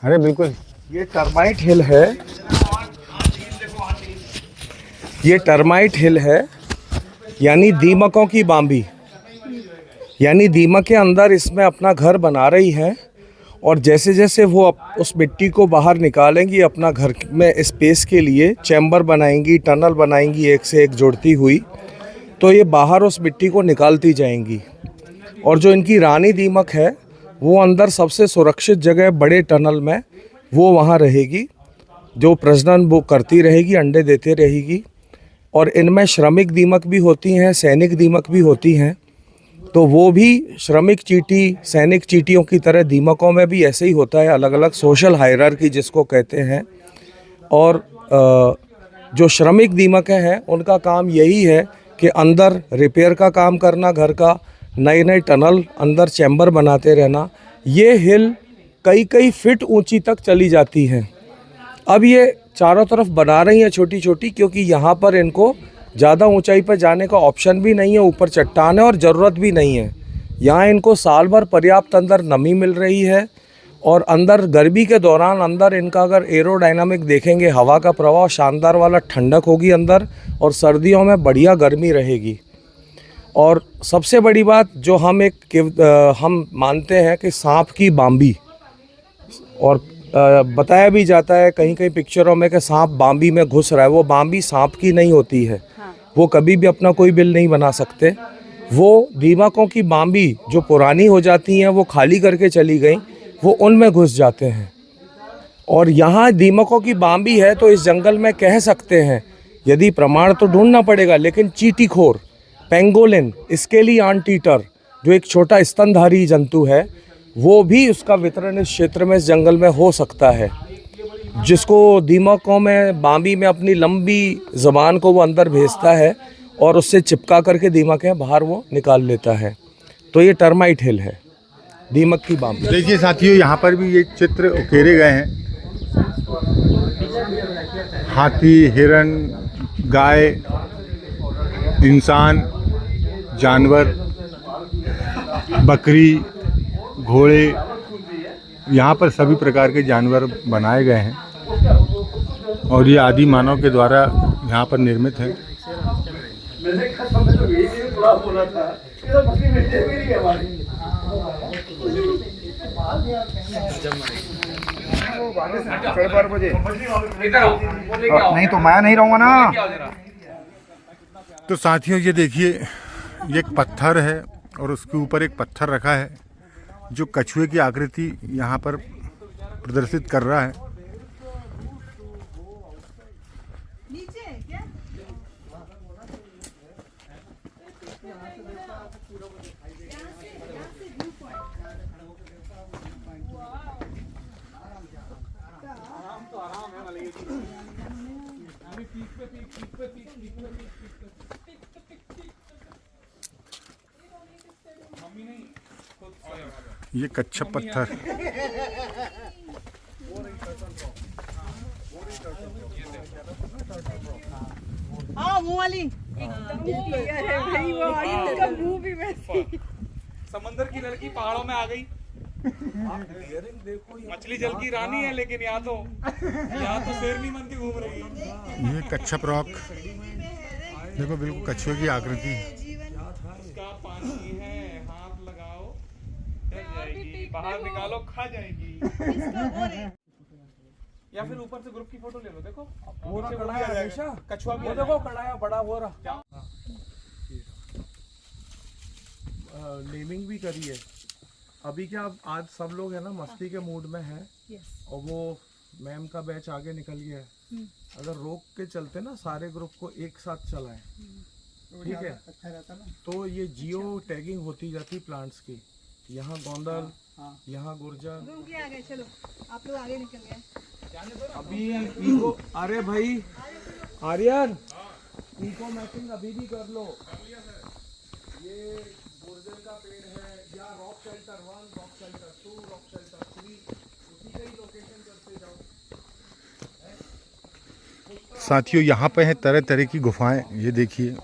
अरे बिल्कुल। ये टर्माइट हिल है, ये टर्माइट हिल है, यानी दीमकों की बाम्बी, यानी दीमक के अंदर इसमें अपना घर बना रही है और जैसे जैसे वो उस मिट्टी को बाहर निकालेंगी अपना घर में स्पेस के लिए चैम्बर बनाएंगी, टनल बनाएंगी एक से एक जुड़ती हुई, तो ये बाहर उस मिट्टी को निकालती जाएंगी। और जो इनकी रानी दीमक है वो अंदर सबसे सुरक्षित जगह बड़े टनल में वो वहाँ रहेगी, जो प्रजनन वो करती रहेगी, अंडे देते रहेगी। और इनमें श्रमिक दीमक भी होती हैं, सैनिक दीमक भी होती हैं, तो वो भी श्रमिक चींटी, सैनिक चींटियों की तरह दीमकों में भी ऐसे ही होता है, अलग अलग सोशल हायरार्की जिसको कहते हैं। और जो श्रमिक दीमकें हैं उनका काम यही है कि अंदर रिपेयर का काम करना, घर का नए नए टनल अंदर चैम्बर बनाते रहना। ये हिल कई कई फीट ऊंची तक चली जाती हैं। अब ये चारों तरफ बना रही हैं छोटी छोटी, क्योंकि यहाँ पर इनको ज़्यादा ऊंचाई पर जाने का ऑप्शन भी नहीं है, ऊपर चट्टान है और ज़रूरत भी नहीं है। यहाँ इनको साल भर पर्याप्त अंदर नमी मिल रही है और अंदर गर्मी के दौरान अंदर इनका अगर एरोडायनामिक देखेंगे, हवा का प्रवाह शानदार वाला, ठंडक होगी अंदर और सर्दियों में बढ़िया गर्मी रहेगी। और सबसे बड़ी बात जो हम मानते हैं कि सांप की बाम्बी, और बताया भी जाता है कहीं कहीं पिक्चरों में कि सांप बाम्बी में घुस रहा है, वो बाम्बी सांप की नहीं होती है। वो कभी भी अपना कोई बिल नहीं बना सकते। वो दीमकों की बाम्बी जो पुरानी हो जाती हैं, वो खाली करके चली गई, वो उनमें घुस जाते हैं। और यहाँ दीमकों की बाम्बी है तो इस जंगल में कह सकते हैं, यदि प्रमाण तो ढूंढना पड़ेगा, लेकिन चींटीखोर, पेंगोलिन, स्केली आंटीटर जो एक छोटा स्तनधारी जंतु है, वो भी उसका वितरण इस क्षेत्र में, इस जंगल में हो सकता है, जिसको दीमकों में बाम्बी में अपनी लंबी ज़बान को वो अंदर भेजता है और उससे चिपका करके दीमकें बाहर वो निकाल लेता है। तो ये टर्माइट हिल है, दीमक की बाम्बी। देखिए साथियों, यहाँ पर भी ये चित्र उकेरे गए हैं। हाथी, हिरन, गाय, इंसान, जानवर, बकरी, घोड़े, यहाँ पर सभी प्रकार के जानवर बनाए गए हैं और ये आदि मानव के द्वारा यहाँ पर निर्मित है। नहीं तो मैं नहीं रहूँगा ना। तो साथियों ये देखिए, ये एक पत्थर है और उसके ऊपर एक पत्थर रखा है जो कछुए की आकृति यहाँ पर प्रदर्शित कर रहा है। ये कच्चा पत्थर, मुंह वाली समंदर की लड़की पहाड़ों में आ गई। मछली जल की रानी है, लेकिन यहाँ तो शेरनी बन के घूम रही है। ये कच्छप रॉक देखो, बिल्कुल कछुए की आकृति। उसका पानी है, हाथ लगाओ चल जाएगी, बाहर निकालो खा जाएगी। या फिर ऊपर से ग्रुप की फोटो ले लो। देखो पूरा कड़ा है हमेशा, कछुआ भी देखो कड़ा है, बड़ा हो रहा। नेमिंग भी करी है। अभी क्या आज सब लोग है ना मस्ती के मूड में हैं और वो मैम का बैच आगे निकल गया है। अगर रोक के चलते ना सारे ग्रुप को एक साथ चलाएं, ठीक है, अच्छा रहता ना। तो ये जियो टैगिंग होती जाती प्लांट्स की। यहाँ गोंदल, यहाँ गुर्जर, चलो आप लोग आगे निकल गए। अभी इको, अरे भाई आर्यन, इको मैपिंग अभी भी कर लो। ये गुर्जर का वाला पेड़ है, या rock shelter 1, rock shelter 2, rock shelter 3, उसी का ही लोकेशन करते जाओ। साथियों यहाँ पे हैं तरह तरह की गुफाएं, ये देखिए।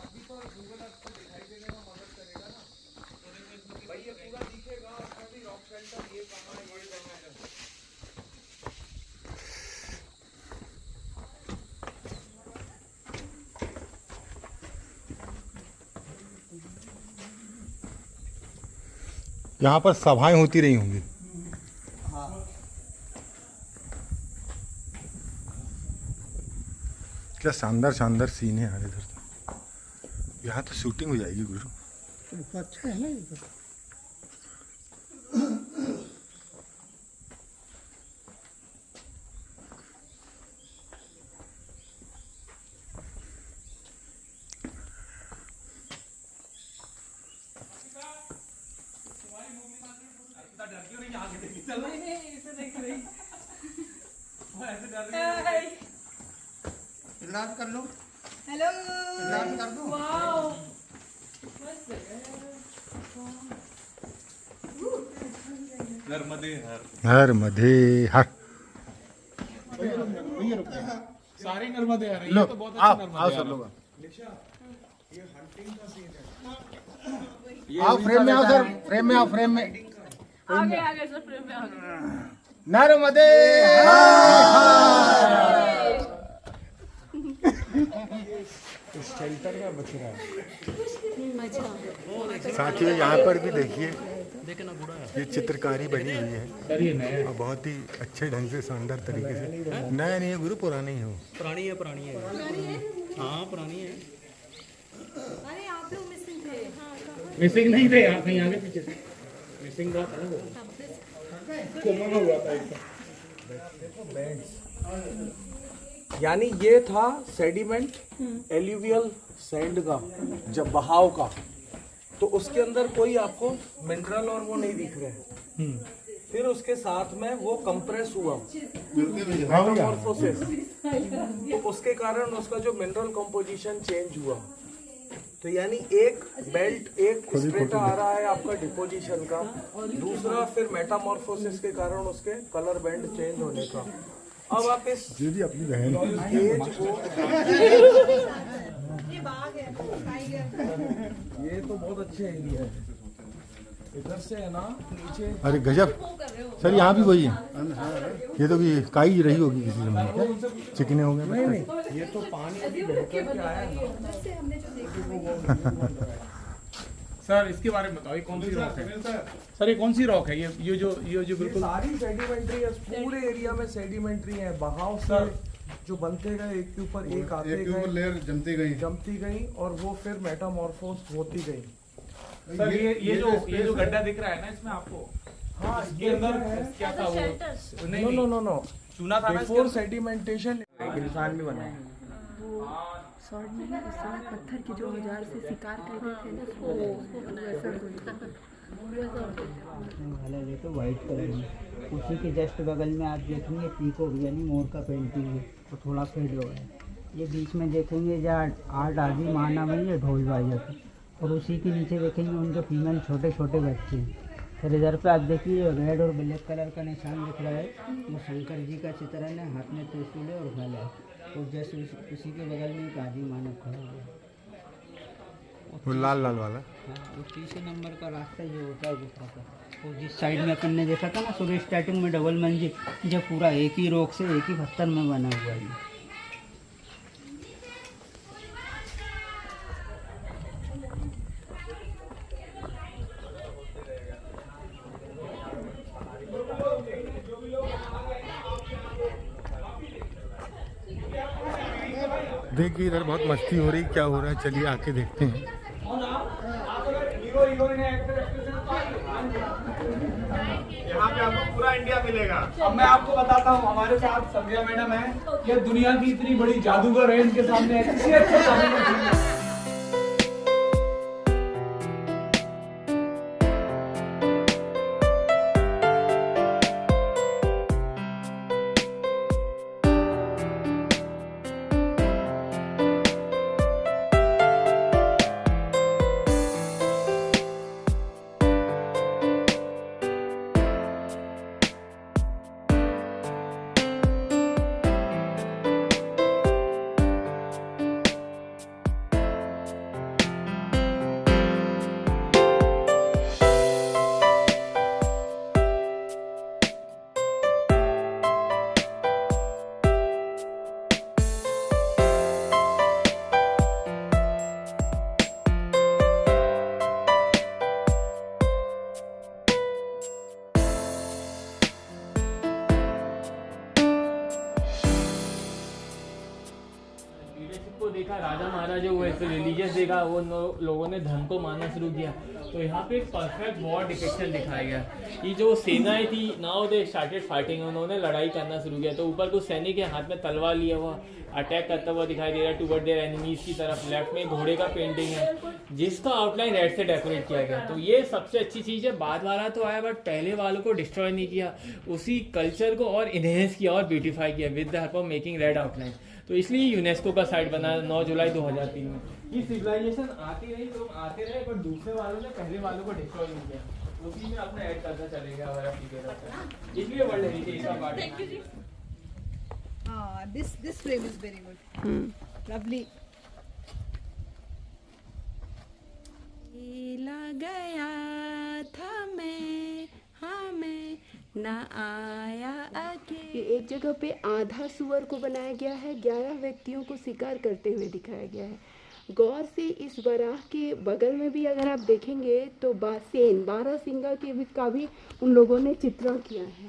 यहाँ पर सभाएं होती रही होंगी। क्या शानदार शानदार सीन है यार इधर तो। यहाँ तो शूटिंग हो जाएगी गुरु। अच्छा है ना ये। इलाज कर लो। हेलो इलाज कर दो। नर्मदे हर हर मधे हर। सारी नर्मदे हर। लो, ये तो बहुत अच्छा आओ नर्मदे आओ हर सब है। लोग आओ फ्रेम में आओ सर, फ्रेम में आओ, फ्रेम में। आगे आगे सर, प्रेम में आगे। नर्मदे शेल्टर में बच रहा है। साथियों यहाँ पर भी देखिए, ये चित्रकारी बनी हुई है और बहुत ही अच्छे ढंग से शानदार तरीके से। नया नहीं है गुरु, पुरानी ही हो। पुरानी है, पुरानी है। हाँ पुरानी है। अरे आप लोग मिसिंग थे। मिसिंग नहीं थे यार, कहीं आगे पीछे से मिसिंग था ना वो। कोमा हुआ था इसका। यानी ये था सेडिमेंट एल्यूवियल सैंड का, जब बहाव का, तो उसके अंदर कोई आपको मिनरल और वो नहीं दिख रहे हैं। फिर उसके साथ में वो कंप्रेस हुआ मेटामॉर्फोसिस, तो उसके कारण उसका जो मिनरल कंपोजिशन चेंज हुआ। तो यानी एक बेल्ट, एक स्ट्रेटा आ रहा है आपका डिपोजिशन का, दूसरा फिर मेटामॉर्फोसिस के कारण उसके कलर बैंड चेंज होने का। अब आप इस दीदी अपनी बहन गेज को, ये बाग है, टाइगर। ये तो बहुत अच्छे एरिया है। इधर से है ना नीचे। अरे गजब सर, यहाँ भी वही है। ये तो भी काई रही होगी किसी समय, चिकने हो गए। नहीं, ये तो पानी अभी बह करके आया है। सर इसके बारे में बताओ, ये कौन सी रॉक है? सर ये कौन सी रॉक है? ये जो बिल्कुल सारी सेडिमेंट्री है, पूरे एरिया में सेडिमेंट्री है। बहाव से जो बनते गए, एक के ऊपर एक आते गए, लेयर जमती गई और वो फिर मेटामॉर्फोस होती गई। सर ये जो गड्ढा दिख रहा है ना इसमें आपको, हाँ, इसके अंदर क्या था वो? नहीं नो चूना था ना बिफोर सेडिमेंटेशन। इंसान भी बना है। शॉर्ट में उस समय पत्थर के जो औजार से शिकार करते थे ना, वो वैसा तो वाइट कलर में, उसी के जस्ट बगल में आप देखेंगे पीकॉक यानी मोर का पेंटिंग है, तो थोड़ा फेड हो गया है। ये बीच में देखेंगे जहाँ आर्ट आदि माना में ये ढोल बाजा था, और उसी के नीचे देखेंगे उनके फीमेल छोटे छोटे बच्चे हैं। फिर इधर पे आप देखिए रेड और ब्लैक कलर का निशान दिख रहा है, वो शंकर जी का चित्रण है, हाथ में त्रिशूल है और गला है। और जैसे उसी के बगल में एक आदि मानव खड़ा हुआ है, वो लाल लाल वाला। हाँ, वो 3 नंबर का रास्ता ये होता है गुफा का। और जिस साइड में अपन ने देखा था ना सुबह स्टार्टिंग में डबल मंजिल, जब पूरा एक ही रॉक से एक ही पत्थर में बना हुआ है। देखिए इधर बहुत मस्ती हो रही, क्या हो रहा है चलिए आके देखते हैं। यहाँ पे आपको पूरा इंडिया मिलेगा। अब मैं आपको बताता हूँ, हमारे साथ संध्या मैडम है, ये दुनिया की इतनी बड़ी जादूगर है, इनके सामने अच्छे को देखा, राजा महाराजा हुए तो रिलीजियस देखा, वो लोगों ने धर्म को मानना शुरू किया। तो यहाँ पे एक परफेक्ट वॉर डिपिक्शन दिखाया गया। ये जो सेनाएं थी, नाउ दे स्टार्टेड फाइटिंग, उन्होंने लड़ाई करना शुरू किया। तो ऊपर कुछ सैनिक के हाथ में तलवार लिया हुआ अटैक करता हुआ दिखाई दे रहा है टूवर्ड देयर एनिमीज की तरफ। लेफ्ट में घोड़े का पेंटिंग है जिसका आउटलाइन रेड से डेकोरेट किया गया। तो ये सबसे अच्छी चीज़ है। बाद वाला तो आया बट पहले वालों को डिस्ट्रॉय नहीं किया, उसी कल्चर को और इन्हेंस किया और ब्यूटीफाई किया with the help of making red outline. तो इसलिए यूनेस्को का साइट बना 9 जुलाई 2003 में। ये सिविलाइजेशन आती रही, लोग आते रहे, पर दूसरे वालों ने पहले वालों को डिस्ट्रॉय नहीं किया, उसी में अपना ऐड करता चलेगा हमारा पीछे। इसलिए वर्ल्ड हेरिटेज का पार्ट है। This frame is very good. Lovely. ला गया था मैं, हाँ मैं ना आया आगे। एक जगह पे आधा सुअर को बनाया गया है, 11 व्यक्तियों को शिकार करते हुए दिखाया गया है। गौर से इस बराह के बगल में भी अगर आप देखेंगे तो बारहसिंगा का भी उन लोगों ने चित्रण किया है।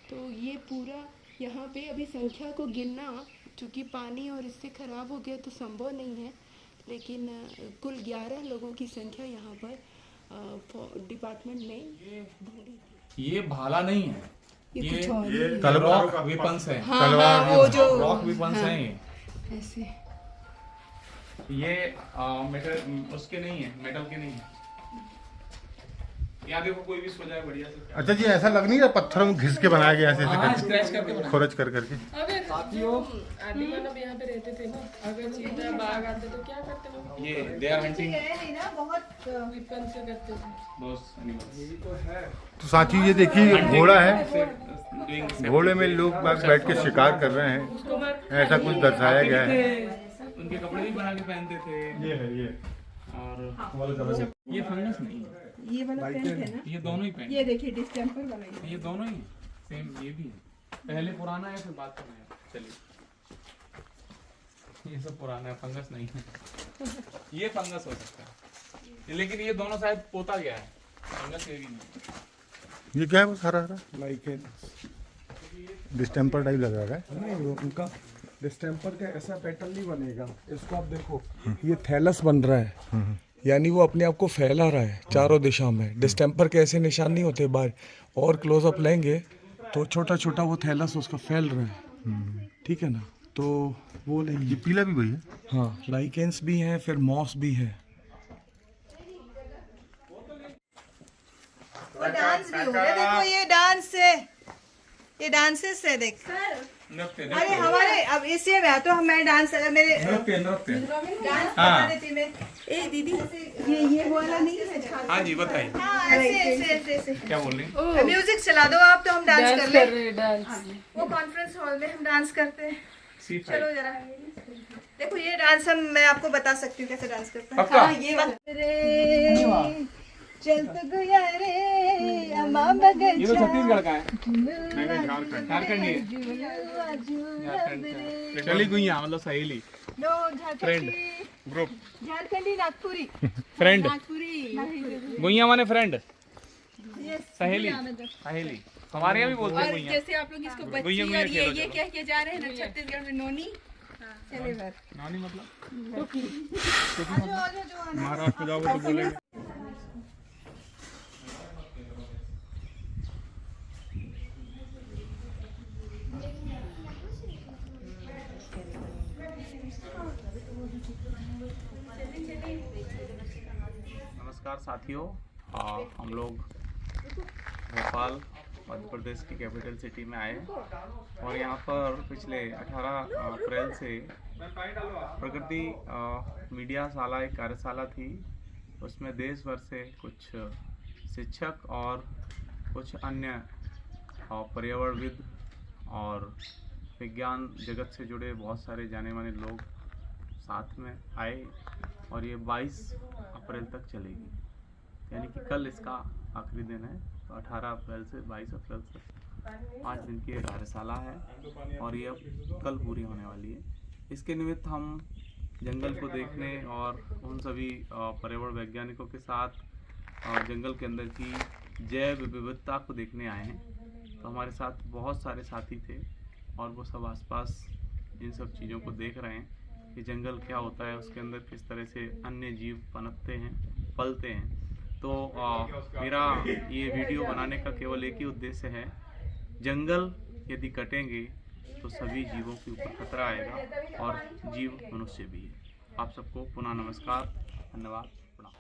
तो ये पूरा यहाँ पे अभी संख्या को गिनना, चूँकि पानी और इससे ख़राब हो गया तो संभव नहीं है, लेकिन कुल 11 लोगों की संख्या यहाँ पर डिपार्टमेंट ने। ये भाला नहीं है, ये रॉक वेपन्स है। हाँ, वो जो रॉक वेपन्स हैं ऐसे। ये मेटल उसके नहीं है, मेटल के नहीं है। यहाँ देखो कोई भी सो जाए बढ़िया से। अच्छा जी, ऐसा लग नहीं रहा पत्थरों में घिस के बनाया गया ऐसे स्क्रैच करके खोरच कर करके। साथियों आदि मानव यहाँ पे रहते थे ना, अगर चीता बाघ आते तो क्या करते लोग? ये दे आर हंटिंग बहुत विपन से करते थे बहुत एनिमल्स। तो साथियों ये देखिए घोड़ा है, घोड़े में लोग बैठ के शिकार कर रहे हैं, ऐसा कुछ दर्शाया गया है। उनके कपड़े भी बना के पहनते थे। ये है ये और ये फंगस नहीं है, ये वाला पेंट है ना, ये दोनों ही पेंट। ये देखिए डिस्टेंपर वाला ये दोनों ही सेम, ये भी है। पहले पुराना है फिर बाद में नया। चलिए ये सब पुराना है, फंगस नहीं है। ये फंगस हो सकता है, लेकिन ये दोनों शायद पोता गया है, फंगस ये भी नहीं। ये क्या है वो हरा हरा लाइक डिस्टेम्पर टाइप लग रहा है। नहीं, उनका डिस्टेम्पर का ऐसा पैटर्न नहीं बनेगा। इसको आप देखो, ये थैलस बन रहा है, यानी वो अपने आप को फैला रहा है चारों दिशा में। डिस्टेम्पर के ऐसे निशान नहीं होते बाहर, और क्लोजअप लेंगे तो छोटा छोटा वो थैलस उसका फैल रहा है, ठीक है ना। तो वो नहीं, ये पीला भी वही है। हाँ, लाइकेंस भी हैं, फिर मॉस भी है। वो डांस भी हो गया। देखो ये डांस है, ये डांसेस है देख। अरे हमारे अब इसे में तो मैं डांस मेरे डांस करने थी मैं। ए दीदी ये वाला नहीं है। हाँ जी बताइए। हाँ ऐसे क्या बोल रही? म्यूजिक चला दो आप तो हम डांस कर ले। डांस वो कॉन्फ्रेंस हॉल में हम डांस करते हैं। C5। चलो जरा देखो ये डांस हम मैं आपको बता सकती हूँ कैसे डांस करते हैं। पक्का? हाँ ये वाला रे चल तो गया रे अम्मा बगल। ये तो छत्तीसगढ़ का है। नहीं झारखंड ही है। चली गुइया मतलब सहेली, फ्रेंड, ग्रुप, झारखंडी नागपुरी, फ्रेंड, नागपुरी गुइया माने फ्रेंड, सहेली, सहेली हमारे यहाँ भी बोलते हैं गुइया। जैसे आप लोग इसको बच्ची और ये कह के जा रहे हैं ना छत्तीसगढ़ में नोनी। चले बार नानी मतलब महाराष्ट्र जाओगे तो बोलेंगे। नमस्कार साथियों, हम लोग भोपाल मध्य प्रदेश की कैपिटल सिटी में आए और यहाँ पर पिछले 18 अप्रैल से प्रकृति मीडिया शाला एक कार्यशाला थी। उसमें देश भर से कुछ शिक्षक और कुछ अन्य पर्यावरणविद और विज्ञान जगत से जुड़े बहुत सारे जाने माने लोग साथ में आए और ये 22 अप्रैल तक चलेगी, यानी कि कल इसका आखिरी दिन है। तो 18 अप्रैल से 22 अप्रैल तक 5 दिन की कार्यशाला है और ये अब कल पूरी होने वाली है। इसके निमित्त हम जंगल को देखने और उन सभी पर्यावरण वैज्ञानिकों के साथ जंगल के अंदर की जैव विविधता को देखने आए हैं। तो हमारे साथ बहुत सारे साथी थे और वो सब आसपास इन सब चीज़ों को देख रहे हैं। कि जंगल क्या होता है, उसके अंदर किस तरह से अन्य जीव पनपते हैं, पलते हैं। तो मेरा ये वीडियो बनाने का केवल एक ही उद्देश्य है, जंगल यदि कटेंगे तो सभी जीवों के ऊपर खतरा आएगा और जीव मनुष्य भी है। आप सबको पुनः नमस्कार, धन्यवाद, प्रणाम।